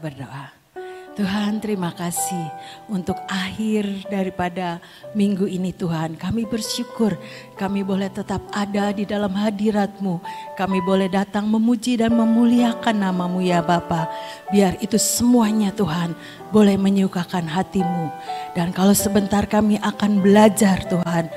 berdoa. Tuhan, terima kasih untuk akhir daripada minggu ini Tuhan. Kami bersyukur kami boleh tetap ada di dalam hadirat-Mu. Kami boleh datang memuji dan memuliakan nama-Mu ya Bapa. Biar itu semuanya Tuhan boleh menyukakan hati-Mu. Dan kalau sebentar kami akan belajar Tuhan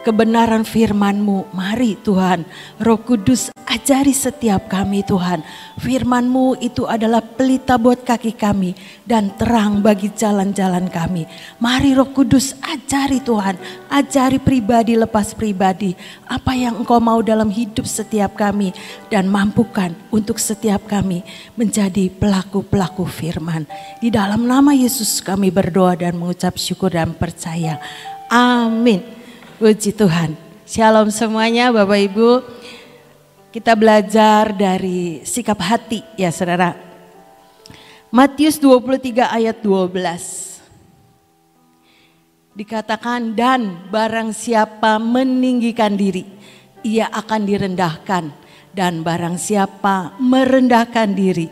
kebenaran firman-Mu, mari Tuhan, Roh Kudus ajari setiap kami Tuhan. Firman-Mu itu adalah pelita buat kaki kami dan terang bagi jalan-jalan kami. Mari Roh Kudus ajari Tuhan, ajari pribadi lepas pribadi apa yang Engkau mau dalam hidup setiap kami dan mampukan untuk setiap kami menjadi pelaku-pelaku firman. Di dalam nama Yesus kami berdoa dan mengucap syukur dan percaya. Amin. Puji Tuhan. Shalom semuanya Bapak Ibu. Kita belajar dari sikap hati ya saudara. Matius 23 ayat 12. Dikatakan dan barang siapa meninggikan diri, ia akan direndahkan. Dan barang siapa merendahkan diri,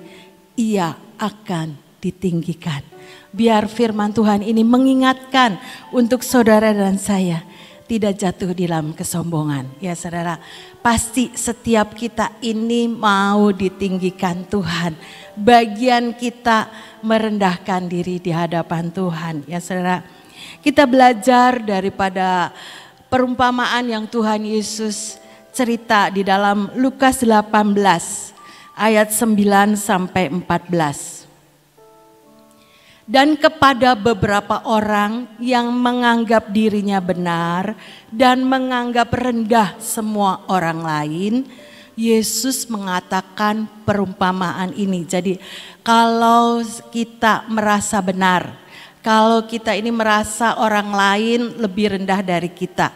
ia akan ditinggikan. Biar firman Tuhan ini mengingatkan untuk saudara dan saya. Tidak jatuh di dalam kesombongan. Ya saudara, pasti setiap kita ini mau ditinggikan Tuhan. Bagian kita merendahkan diri di hadapan Tuhan. Ya saudara, kita belajar daripada perumpamaan yang Tuhan Yesus cerita di dalam Lukas 18 ayat 9 sampai 14. Dan kepada beberapa orang yang menganggap dirinya benar dan menganggap rendah semua orang lain, Yesus mengatakan perumpamaan ini. Jadi kalau kita merasa benar, kalau kita ini merasa orang lain lebih rendah dari kita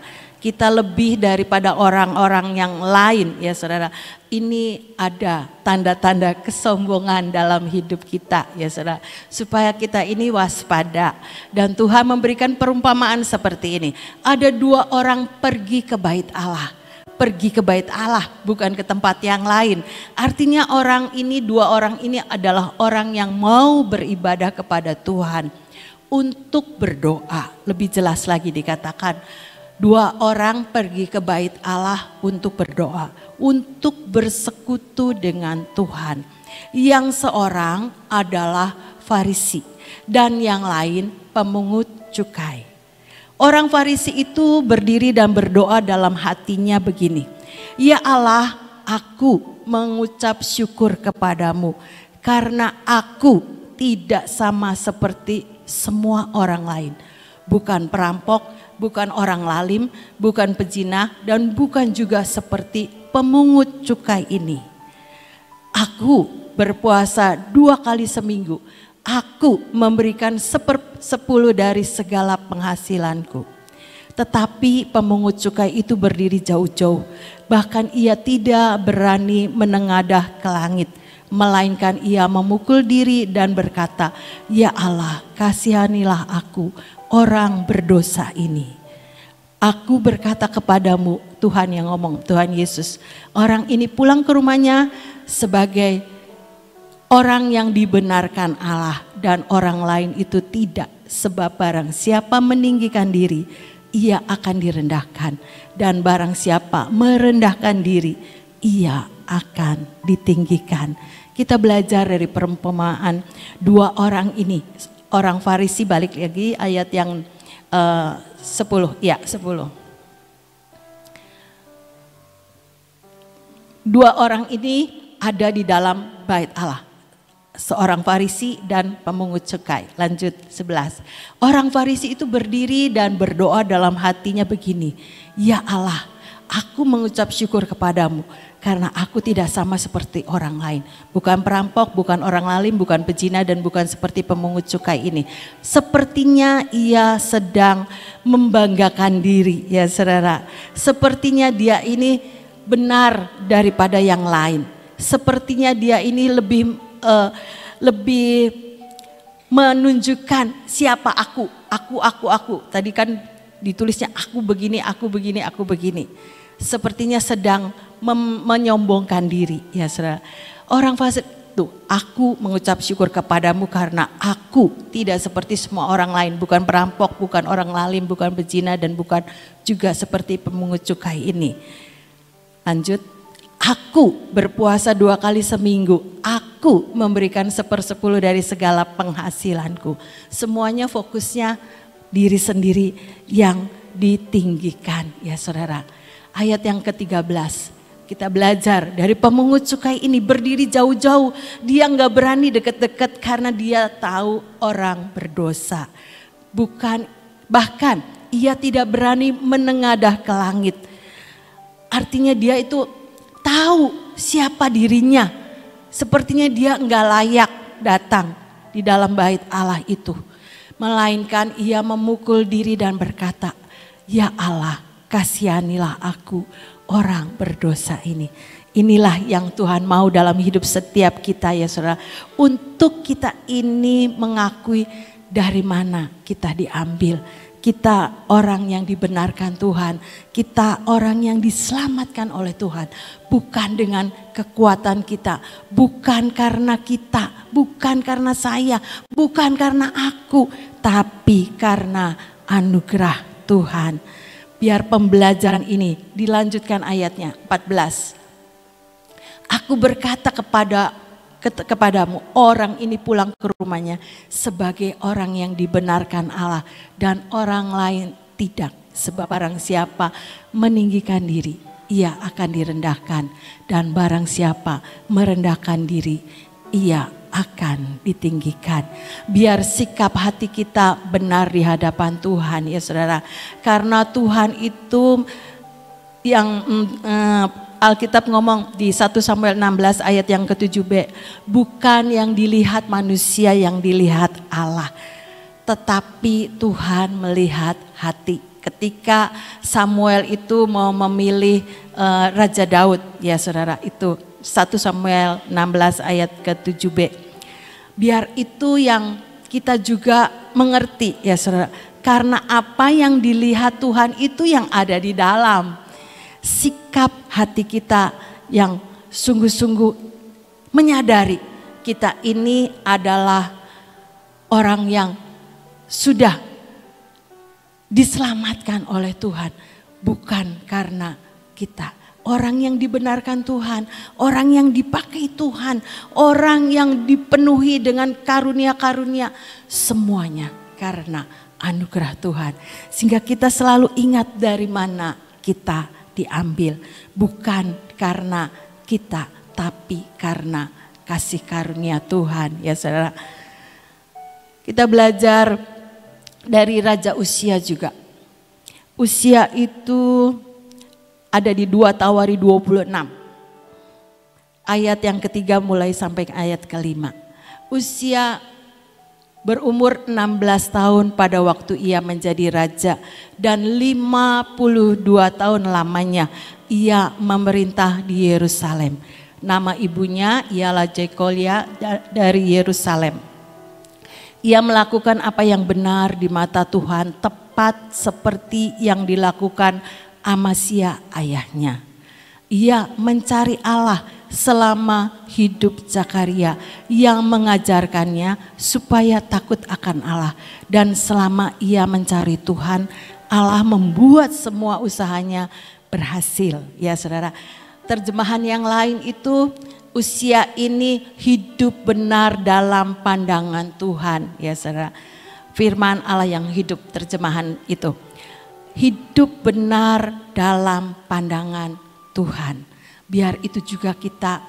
lebih daripada orang-orang yang lain ya saudara. Ini ada tanda-tanda kesombongan dalam hidup kita ya saudara. Supaya kita ini waspada. Dan Tuhan memberikan perumpamaan seperti ini. Ada dua orang pergi ke bait Allah. Pergi ke bait Allah bukan ke tempat yang lain. Artinya dua orang ini adalah orang yang mau beribadah kepada Tuhan. Untuk berdoa. Lebih jelas lagi dikatakan. Dua orang pergi ke bait Allah untuk berdoa, untuk bersekutu dengan Tuhan. Yang seorang adalah Farisi dan yang lain pemungut cukai. Orang Farisi itu berdiri dan berdoa dalam hatinya begini. Ya Allah, aku mengucap syukur kepadamu karena aku tidak sama seperti semua orang lain. Bukan perampok, bukan orang lalim, bukan pezina, dan bukan juga seperti pemungut cukai ini. Aku berpuasa 2 kali seminggu. Aku memberikan 1/10 dari segala penghasilanku. Tetapi pemungut cukai itu berdiri jauh-jauh. Bahkan ia tidak berani menengadah ke langit. Melainkan ia memukul diri dan berkata, Ya Allah, kasihanilah aku, orang berdosa ini. Aku berkata kepadamu, Tuhan yang ngomong, Tuhan Yesus. Orang ini pulang ke rumahnya sebagai orang yang dibenarkan Allah dan orang lain itu tidak. Sebab barang siapa meninggikan diri, ia akan direndahkan. Dan barang siapa merendahkan diri, ia akan ditinggikan. Kita belajar dari perumpamaan dua orang ini. Orang Farisi, balik lagi ayat yang 10. Ya 10. Dua orang ini ada di dalam bait Allah. Seorang Farisi dan pemungut cukai. Lanjut 11. Orang Farisi itu berdiri dan berdoa dalam hatinya begini. Ya Allah, aku mengucap syukur kepadamu karena aku tidak sama seperti orang lain. Bukan perampok, bukan orang lalim, bukan pezina dan bukan seperti pemungut cukai ini. Sepertinya ia sedang membanggakan diri ya saudara. Sepertinya dia ini benar daripada yang lain. Sepertinya dia ini lebih menunjukkan siapa aku. Tadi kan ditulisnya aku begini, aku begini, aku begini. Sepertinya sedang menyombongkan diri ya saudara. Orang Tuh, aku mengucap syukur kepadamu karena aku tidak seperti semua orang lain. Bukan perampok, bukan orang lalim, bukan pezina, dan bukan juga seperti pemungut cukai ini. Lanjut, aku berpuasa 2 kali seminggu. Aku memberikan 1/10 dari segala penghasilanku. Semuanya fokusnya diri sendiri yang ditinggikan, ya saudara. Ayat yang ke-13. Kita belajar dari pemungut cukai ini, berdiri jauh-jauh. Dia nggak berani deket-deket karena dia tahu orang berdosa. Bahkan ia tidak berani menengadah ke langit. Artinya dia itu tahu siapa dirinya. Sepertinya dia nggak layak datang di dalam bait Allah itu. Melainkan ia memukul diri dan berkata, "Ya Allah, kasihanilah aku, orang berdosa ini." Inilah yang Tuhan mau dalam hidup setiap kita, ya saudara. Untuk kita ini mengakui dari mana kita diambil. Kita orang yang dibenarkan Tuhan. Kita orang yang diselamatkan oleh Tuhan. Bukan dengan kekuatan kita. Bukan karena kita. Bukan karena saya. Bukan karena aku. Tapi karena anugerah Tuhan. Biar pembelajaran ini dilanjutkan ayatnya 14. Aku berkata kepadamu, orang ini pulang ke rumahnya sebagai orang yang dibenarkan Allah dan orang lain tidak. Sebab barang siapa meninggikan diri, ia akan direndahkan, dan barang siapa merendahkan diri, ia akan ditinggikan. Biar sikap hati kita benar di hadapan Tuhan, ya saudara. Karena Tuhan itu yang Alkitab ngomong di 1 Samuel 16 ayat yang ke-7b. Bukan yang dilihat manusia yang dilihat Allah. Tetapi Tuhan melihat hati. Ketika Samuel itu mau memilih Raja Daud, ya saudara, itu 1 Samuel 16 ayat ke-7b. Biar itu yang kita juga mengerti, ya saudara. Karena apa yang dilihat Tuhan itu yang ada di dalam. Sikap hati kita yang sungguh-sungguh menyadari kita ini adalah orang yang sudah diselamatkan oleh Tuhan. Bukan karena kita. Orang yang dibenarkan Tuhan, orang yang dipakai Tuhan, orang yang dipenuhi dengan karunia-karunia, semuanya karena anugerah Tuhan. Sehingga kita selalu ingat dari mana kita diambil, bukan karena kita, tapi karena kasih karunia Tuhan, ya saudara. Kita belajar dari Raja Uzia juga. Uzia itu ada di 2 Tawari 26. Ayat yang ketiga mulai sampai ayat kelima. Uzia berumur 16 tahun pada waktu ia menjadi raja. Dan 52 tahun lamanya ia memerintah di Yerusalem. Nama ibunya ialah Jekolia dari Yerusalem. Ia melakukan apa yang benar di mata Tuhan, tepat seperti yang dilakukan Amasya ayahnya. Ia mencari Allah selama hidup Zakaria yang mengajarkannya supaya takut akan Allah. Dan selama ia mencari Tuhan, Allah membuat semua usahanya berhasil, ya saudara. Terjemahan yang lain itu, Uzia ini hidup benar dalam pandangan Tuhan, ya saudara. Firman Allah yang hidup, terjemahan itu. Hidup benar dalam pandangan Tuhan. Biar itu juga kita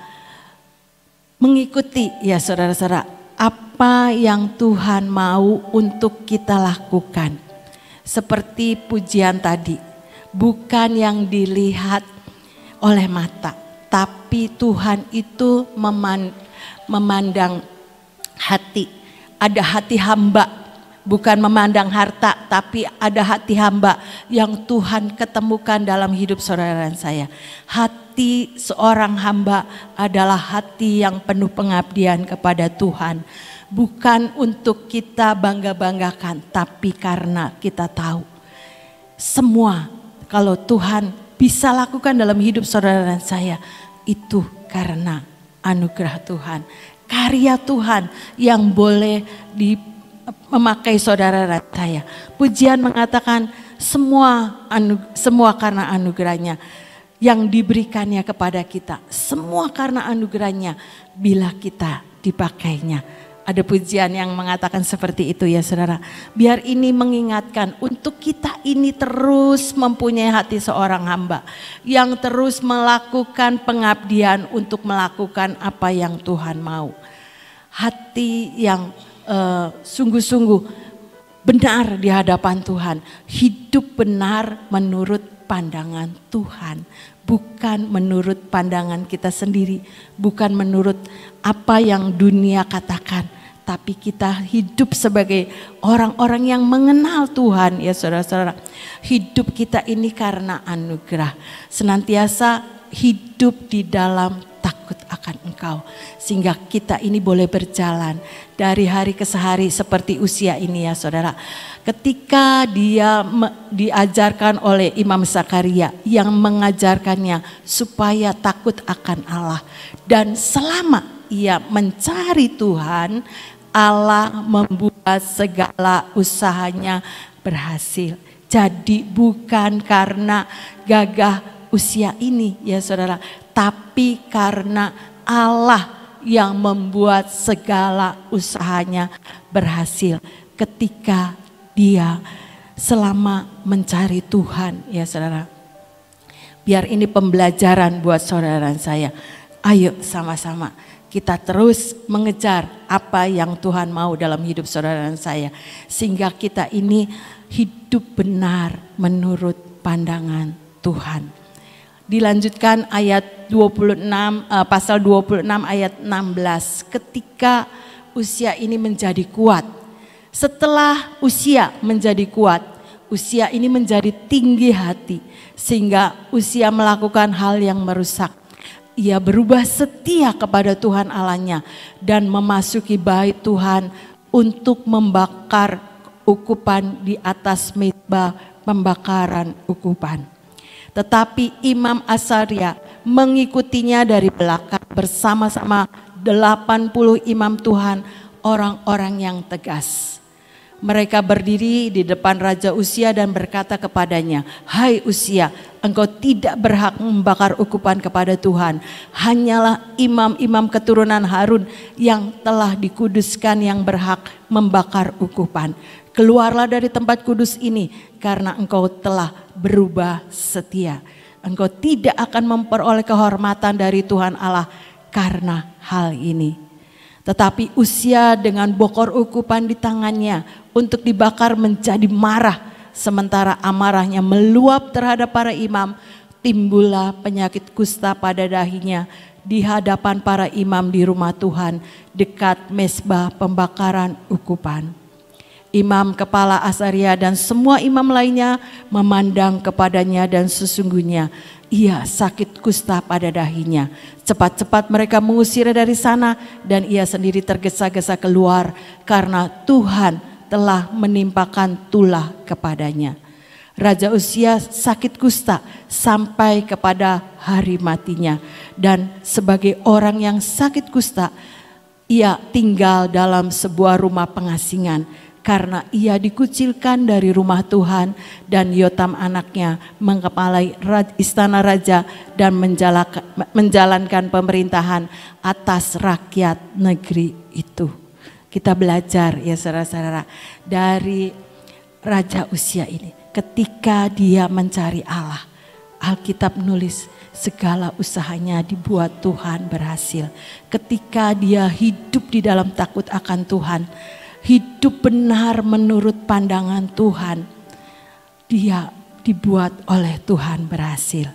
mengikuti, ya saudara-saudara, apa yang Tuhan mau untuk kita lakukan. Seperti pujian tadi, bukan yang dilihat oleh mata, tapi Tuhan itu memandang hati. Ada hati hamba. Bukan memandang harta, tapi ada hati hamba yang Tuhan ketemukan dalam hidup saudara dan saya. Hati seorang hamba adalah hati yang penuh pengabdian kepada Tuhan. Bukan untuk kita bangga-banggakan, tapi karena kita tahu semua kalau Tuhan bisa lakukan dalam hidup saudara dan saya, itu karena anugerah Tuhan. karya Tuhan yang boleh memakai saudara dan saya. Pujian mengatakan semua karena anugerahnya yang diberikannya kepada kita. Semua karena anugerahnya bila kita dipakainya. Ada pujian yang mengatakan seperti itu ya saudara. Biar ini mengingatkan untuk kita ini terus mempunyai hati seorang hamba. Yang terus melakukan pengabdian untuk melakukan apa yang Tuhan mau. Hati yang sungguh-sungguh benar di hadapan Tuhan. Hidup benar menurut pandangan Tuhan. Bukan menurut pandangan kita sendiri. Bukan menurut apa yang dunia katakan. Tapi kita hidup sebagai orang-orang yang mengenal Tuhan ya saudara-saudara. Hidup kita ini karena anugerah. Senantiasa hidup di dalam takut akan Engkau. Sehingga kita ini boleh berjalan dari hari ke hari seperti usia ini ya saudara. Ketika dia diajarkan oleh Imam Zakaria yang mengajarkannya supaya takut akan Allah. Dan selama ia mencari Tuhan, Allah membuat segala usahanya berhasil. Jadi bukan karena gagah usia ini ya saudara. Tapi karena Allah yang membuat segala usahanya berhasil. Ketika dia selama mencari Tuhan ya saudara. Biar ini pembelajaran buat saudara dan saya. Ayo sama-sama kita terus mengejar apa yang Tuhan mau dalam hidup saudara dan saya. Sehingga kita ini hidup benar menurut pandangan Tuhan. Dilanjutkan ayat 26, pasal 26 ayat 16. Ketika usia ini menjadi kuat. Setelah usia menjadi kuat, usia ini menjadi tinggi hati. Sehingga usia melakukan hal yang merusak. Ia berubah setia kepada Tuhan Allahnya dan memasuki bait Tuhan untuk membakar ukupan di atas mezbah pembakaran ukupan. Tetapi Imam Asaria mengikutinya dari belakang bersama-sama 80 imam Tuhan, orang-orang yang tegas. Mereka berdiri di depan Raja Uzia dan berkata kepadanya, "Hai Uzia, engkau tidak berhak membakar ukupan kepada Tuhan. Hanyalah imam-imam keturunan Harun yang telah dikuduskan yang berhak membakar ukupan. Keluarlah dari tempat kudus ini karena engkau telah berubah setia. Engkau tidak akan memperoleh kehormatan dari Tuhan Allah karena hal ini." Tetapi Uzia dengan bokor ukupan di tangannya untuk dibakar menjadi marah. Sementara amarahnya meluap terhadap para imam, timbullah penyakit kusta pada dahinya di hadapan para imam di rumah Tuhan dekat mezbah pembakaran ukupan. Imam kepala Asaria dan semua imam lainnya memandang kepadanya dan sesungguhnya ia sakit kusta pada dahinya. Cepat-cepat mereka mengusirnya dari sana dan ia sendiri tergesa-gesa keluar karena Tuhan telah menimpakan tulah kepadanya. Raja Uzia sakit kusta sampai kepada hari matinya. Dan sebagai orang yang sakit kusta, ia tinggal dalam sebuah rumah pengasingan. Karena ia dikucilkan dari rumah Tuhan dan Yotam anaknya mengepalai istana raja dan menjalankan pemerintahan atas rakyat negeri itu. Kita belajar ya saudara-saudara dari Raja Uzia ini. Ketika dia mencari Allah, Alkitab menulis segala usahanya dibuat Tuhan berhasil. Ketika dia hidup di dalam takut akan Tuhan, hidup benar menurut pandangan Tuhan, dia dibuat oleh Tuhan berhasil.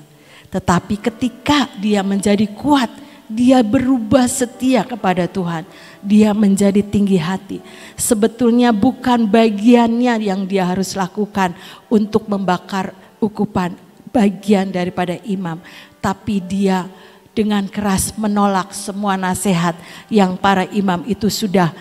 Tetapi ketika dia menjadi kuat, dia berubah setia kepada Tuhan. Dia menjadi tinggi hati. Sebetulnya bukan bagiannya yang dia harus lakukan untuk membakar ukupan, bagian daripada imam. Tapi dia dengan keras menolak semua nasihat yang para imam itu sudah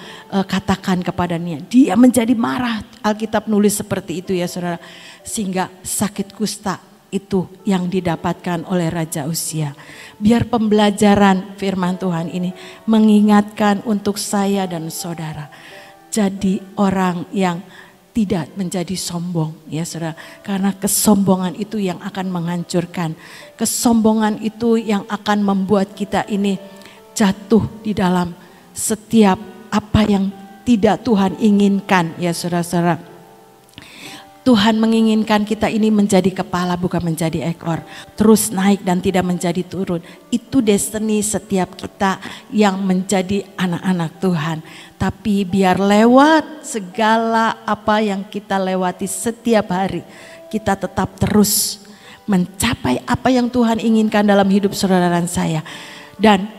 katakan kepadanya. Dia menjadi marah. Alkitab nulis seperti itu ya saudara. Sehingga sakit kusta itu yang didapatkan oleh Raja Uzia. Biar pembelajaran firman Tuhan ini mengingatkan untuk saya dan saudara. Jadi orang yang tidak menjadi sombong ya saudara. Karena kesombongan itu yang akan menghancurkan. Kesombongan itu yang akan membuat kita ini jatuh di dalam setiap apa yang tidak Tuhan inginkan ya saudara-saudara. Tuhan menginginkan kita ini menjadi kepala bukan menjadi ekor. Terus naik dan tidak menjadi turun. Itu destiny setiap kita yang menjadi anak-anak Tuhan. Tapi biar lewat segala apa yang kita lewati setiap hari. Kita tetap terus mencapai apa yang Tuhan inginkan dalam hidup saudara dan saya. Dan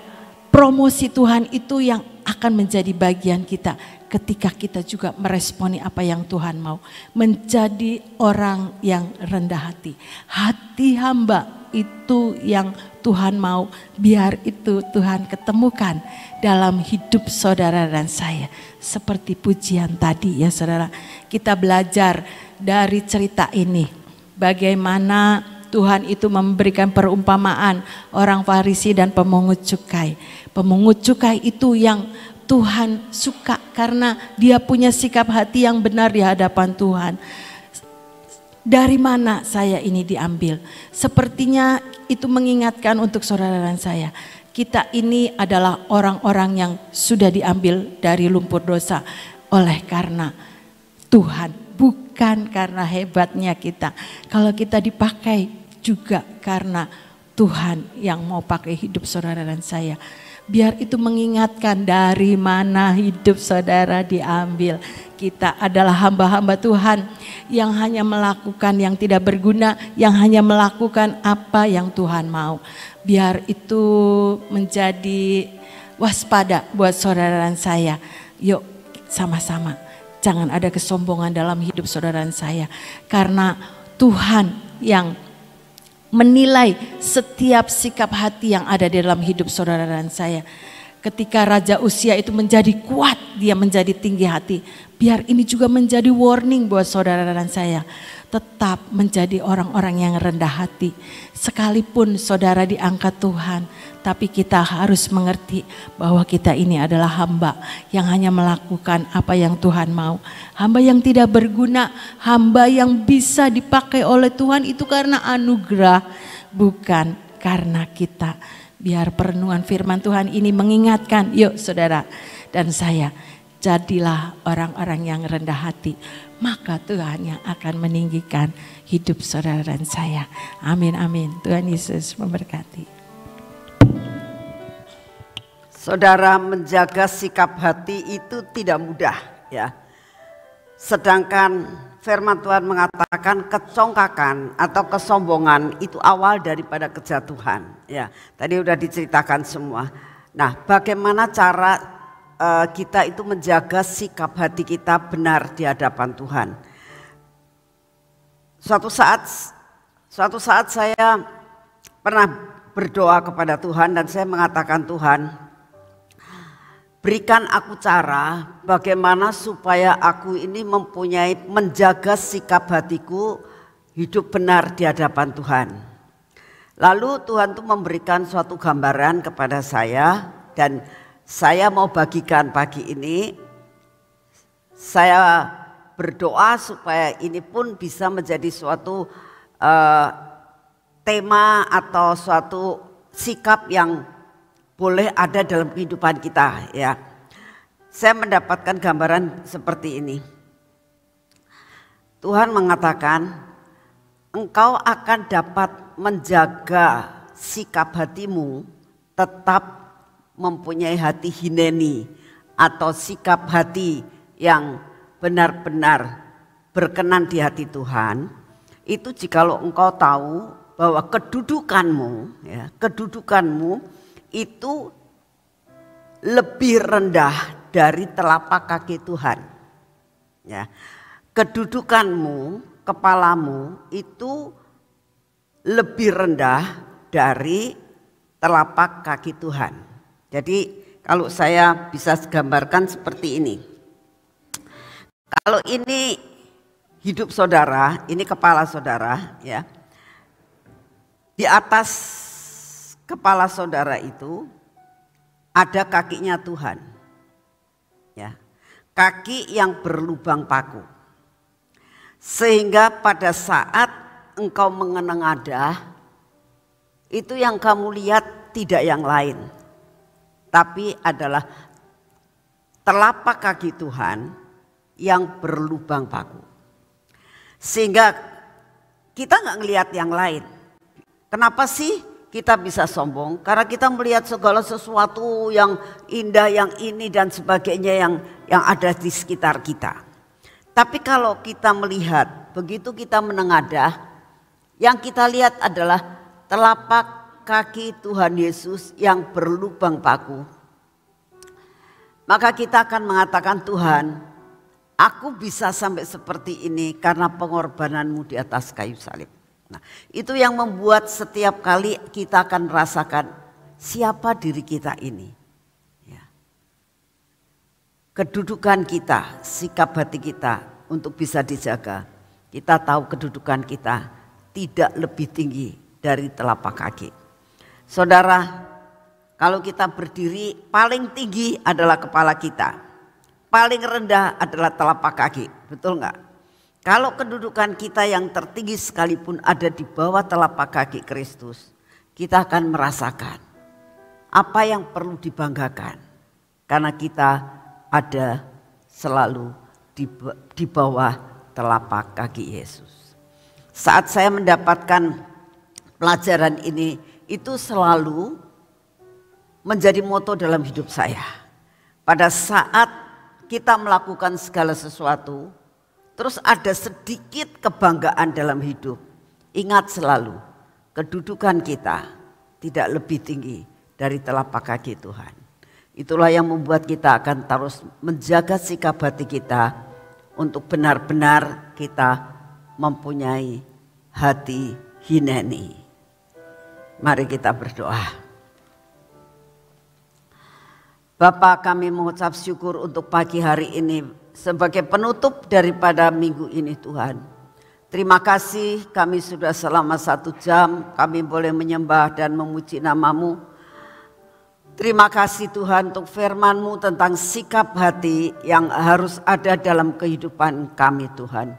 promosi Tuhan itu yang akan menjadi bagian kita. Ketika kita juga meresponi apa yang Tuhan mau. Menjadi orang yang rendah hati. Hati hamba itu yang Tuhan mau. Biar itu Tuhan ketemukan dalam hidup saudara dan saya. Seperti pujian tadi ya saudara. Kita belajar dari cerita ini. Bagaimana Tuhan itu memberikan perumpamaan orang Farisi dan pemungut cukai. Pemungut cukai itu yang Tuhan suka karena dia punya sikap hati yang benar di hadapan Tuhan. Dari mana saya ini diambil? Sepertinya itu mengingatkan untuk saudara dan saya. Kita ini adalah orang-orang yang sudah diambil dari lumpur dosa oleh karena Tuhan. Bukan karena hebatnya kita. Kalau kita dipakai juga karena Tuhan yang mau pakai hidup saudara dan saya. Biar itu mengingatkan dari mana hidup saudara diambil. Kita adalah hamba-hamba Tuhan yang hanya melakukan yang tidak berguna, yang hanya melakukan apa yang Tuhan mau. Biar itu menjadi waspada buat saudara dan saya. Yuk sama-sama, jangan ada kesombongan dalam hidup saudara dan saya. Karena Tuhan yang menilai setiap sikap hati yang ada di dalam hidup saudara dan saya. Ketika Raja Uzia itu menjadi kuat, dia menjadi tinggi hati. Biar ini juga menjadi warning buat saudara dan saya. Tetap menjadi orang-orang yang rendah hati. Sekalipun saudara diangkat Tuhan, tapi kita harus mengerti bahwa kita ini adalah hamba yang hanya melakukan apa yang Tuhan mau. Hamba yang tidak berguna, hamba yang bisa dipakai oleh Tuhan itu karena anugerah, bukan karena kita. Biar perenungan firman Tuhan ini mengingatkan, yuk saudara dan saya, jadilah orang-orang yang rendah hati. Maka Tuhan yang akan meninggikan hidup saudara dan saya. Amin, amin. Tuhan Yesus memberkati. Saudara, menjaga sikap hati itu tidak mudah ya. Sedangkan firman Tuhan mengatakan kecongkakan atau kesombongan itu awal daripada kejatuhan ya. Tadi udah diceritakan semua. Nah, bagaimana cara kita itu menjaga sikap hati kita benar di hadapan Tuhan? Suatu saat saya pernah berdoa kepada Tuhan dan saya mengatakan, Tuhan, berikan aku cara bagaimana supaya aku ini menjaga sikap hatiku hidup benar di hadapan Tuhan. Lalu Tuhan tuh memberikan suatu gambaran kepada saya dan saya mau bagikan pagi ini. Saya berdoa supaya ini pun bisa menjadi suatu tema atau suatu sikap yang boleh ada dalam kehidupan kita ya. Saya mendapatkan gambaran seperti ini. Tuhan mengatakan, engkau akan dapat menjaga sikap hatimu tetap mempunyai hati hineni atau sikap hati yang benar-benar berkenan di hati Tuhan. Itu jikalau engkau tahu bahwa kedudukanmu itu lebih rendah dari telapak kaki Tuhan. Ya. Kedudukanmu, kepalamu itu lebih rendah dari telapak kaki Tuhan. Jadi kalau saya bisa gambarkan seperti ini. Kalau ini hidup saudara, ini kepala saudara ya. Di atas kepala saudara itu ada kakinya Tuhan. Ya. Kaki yang berlubang paku. Sehingga pada saat engkau mengenadah, itu yang kamu lihat tidak yang lain, tapi adalah telapak kaki Tuhan yang berlubang paku. Sehingga kita nggak ngelihat yang lain. Kenapa sih kita bisa sombong? Karena kita melihat segala sesuatu yang indah, yang ini dan sebagainya yang ada di sekitar kita. Tapi kalau kita melihat, begitu kita menengadah, yang kita lihat adalah telapak kaki Tuhan Yesus yang berlubang paku. Maka kita akan mengatakan, Tuhan, aku bisa sampai seperti ini karena pengorbananmu di atas kayu salib. Nah, itu yang membuat setiap kali kita akan merasakan siapa diri kita ini. Ya. Kedudukan kita, sikap hati kita untuk bisa dijaga. Kita tahu kedudukan kita tidak lebih tinggi dari telapak kaki. Saudara, kalau kita berdiri paling tinggi adalah kepala kita. Paling rendah adalah telapak kaki, betul enggak? Kalau kedudukan kita yang tertinggi sekalipun ada di bawah telapak kaki Kristus, kita akan merasakan apa yang perlu dibanggakan. Karena kita ada selalu di bawah telapak kaki Yesus. Saat saya mendapatkan pelajaran ini, itu selalu menjadi moto dalam hidup saya. Pada saat kita melakukan segala sesuatu, terus ada sedikit kebanggaan dalam hidup. Ingat selalu, kedudukan kita tidak lebih tinggi dari telapak kaki Tuhan. Itulah yang membuat kita akan terus menjaga sikap hati kita untuk benar-benar kita mempunyai hati Hineni. Mari kita berdoa. Bapa, kami mengucap syukur untuk pagi hari ini sebagai penutup daripada minggu ini Tuhan. Terima kasih kami sudah selama 1 jam kami boleh menyembah dan memuji nama-Mu. Terima kasih Tuhan untuk firman-Mu tentang sikap hati yang harus ada dalam kehidupan kami Tuhan.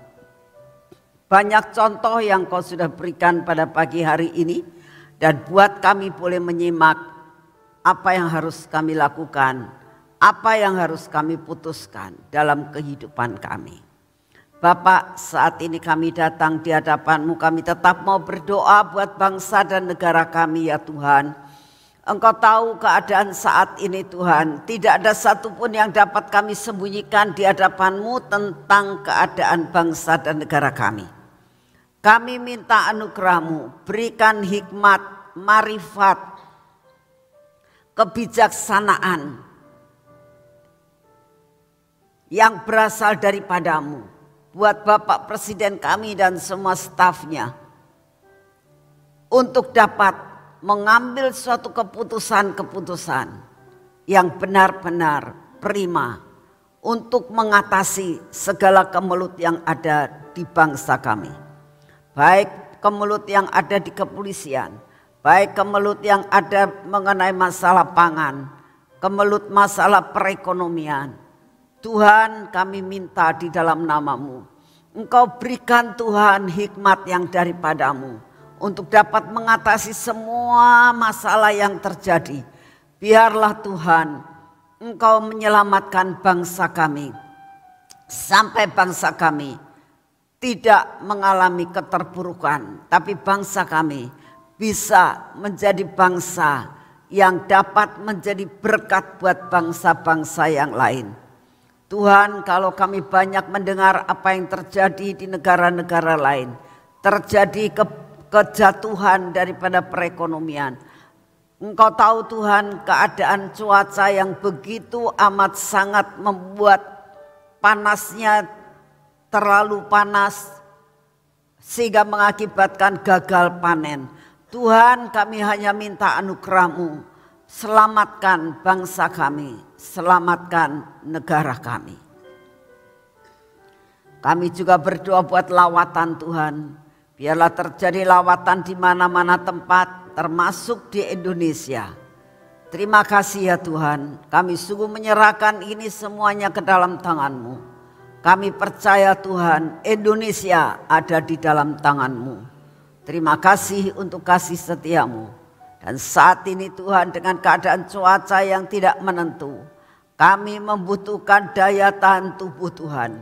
Banyak contoh yang Kau sudah berikan pada pagi hari ini dan buat kami boleh menyimak apa yang harus kami lakukan, apa yang harus kami putuskan dalam kehidupan kami. Bapak, saat ini kami datang di hadapan-Mu, kami tetap mau berdoa buat bangsa dan negara kami ya Tuhan. Engkau tahu keadaan saat ini Tuhan, tidak ada satupun yang dapat kami sembunyikan di hadapan-Mu tentang keadaan bangsa dan negara kami. Kami minta anugerah-Mu, berikan hikmat, marifat, kebijaksanaan yang berasal daripada-Mu buat Bapak Presiden kami dan semua stafnya untuk dapat mengambil suatu keputusan-keputusan yang benar-benar prima untuk mengatasi segala kemelut yang ada di bangsa kami, baik kemelut yang ada di kepolisian, baik kemelut yang ada mengenai masalah pangan, kemelut masalah perekonomian. Tuhan, kami minta di dalam nama-Mu, Engkau berikan Tuhan hikmat yang daripada-Mu untuk dapat mengatasi semua masalah yang terjadi. Biarlah Tuhan, Engkau menyelamatkan bangsa kami, sampai bangsa kami tidak mengalami keterpurukan, tapi bangsa kami bisa menjadi bangsa yang dapat menjadi berkat buat bangsa-bangsa yang lain. Tuhan, kalau kami banyak mendengar apa yang terjadi di negara-negara lain, terjadi kejatuhan daripada perekonomian. Engkau tahu Tuhan, keadaan cuaca yang begitu amat sangat membuat panasnya terlalu panas sehingga mengakibatkan gagal panen. Tuhan, kami hanya minta anugerah-Mu, selamatkan bangsa kami, selamatkan negara kami. Kami juga berdoa buat lawatan Tuhan. Biarlah terjadi lawatan di mana-mana tempat, termasuk di Indonesia. Terima kasih ya Tuhan, kami sungguh menyerahkan ini semuanya ke dalam tangan-Mu. Kami percaya Tuhan, Indonesia ada di dalam tangan-Mu. Terima kasih untuk kasih setia-Mu. Dan saat ini Tuhan, dengan keadaan cuaca yang tidak menentu, kami membutuhkan daya tahan tubuh Tuhan.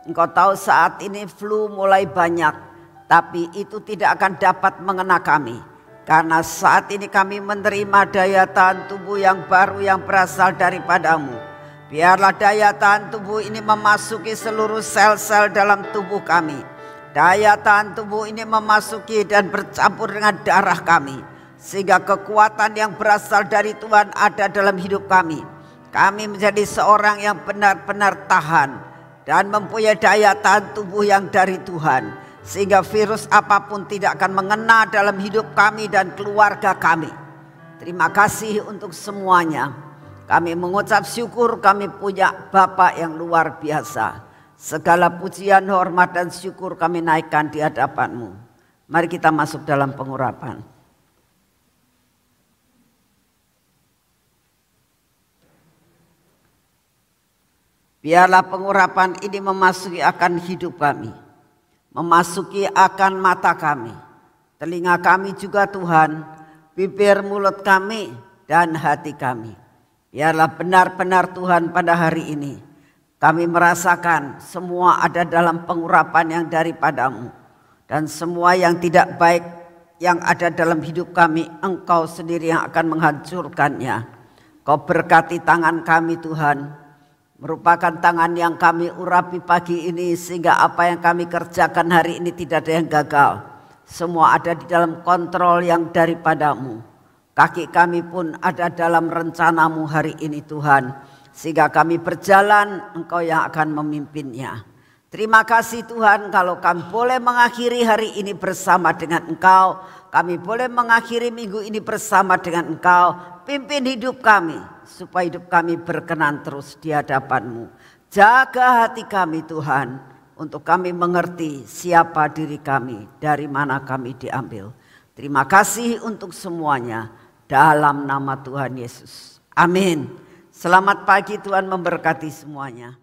Engkau tahu saat ini flu mulai banyak, tapi itu tidak akan dapat mengena kami. Karena saat ini kami menerima daya tahan tubuh yang baru yang berasal daripada-Mu. Biarlah daya tahan tubuh ini memasuki seluruh sel-sel dalam tubuh kami. Daya tahan tubuh ini memasuki dan bercampur dengan darah kami. Sehingga kekuatan yang berasal dari Tuhan ada dalam hidup kami. Kami menjadi seorang yang benar-benar tahan dan mempunyai daya tahan tubuh yang dari Tuhan. Sehingga virus apapun tidak akan mengena dalam hidup kami dan keluarga kami. Terima kasih untuk semuanya. Kami mengucap syukur kami punya Bapa yang luar biasa. Segala pujian, hormat dan syukur kami naikkan di hadapan-Mu. Mari kita masuk dalam pengurapan. Biarlah pengurapan ini memasuki akan hidup kami, memasuki akan mata kami, telinga kami juga Tuhan, bibir mulut kami dan hati kami. Biarlah benar-benar Tuhan pada hari ini kami merasakan semua ada dalam pengurapan yang daripada-Mu. Dan semua yang tidak baik yang ada dalam hidup kami, Engkau sendiri yang akan menghancurkannya. Kau berkati tangan kami Tuhan, merupakan tangan yang kami urapi pagi ini sehingga apa yang kami kerjakan hari ini tidak ada yang gagal. Semua ada di dalam kontrol yang daripada-Mu. Kaki kami pun ada dalam rencana-Mu hari ini Tuhan. Sehingga kami berjalan, Engkau yang akan memimpinnya. Terima kasih Tuhan kalau kami boleh mengakhiri hari ini bersama dengan Engkau. Kami boleh mengakhiri minggu ini bersama dengan Engkau. Pimpin hidup kami supaya hidup kami berkenan terus di hadapan-Mu. Jaga hati kami Tuhan untuk kami mengerti siapa diri kami, dari mana kami diambil. Terima kasih untuk semuanya dalam nama Tuhan Yesus. Amin. Selamat pagi, Tuhan memberkati semuanya.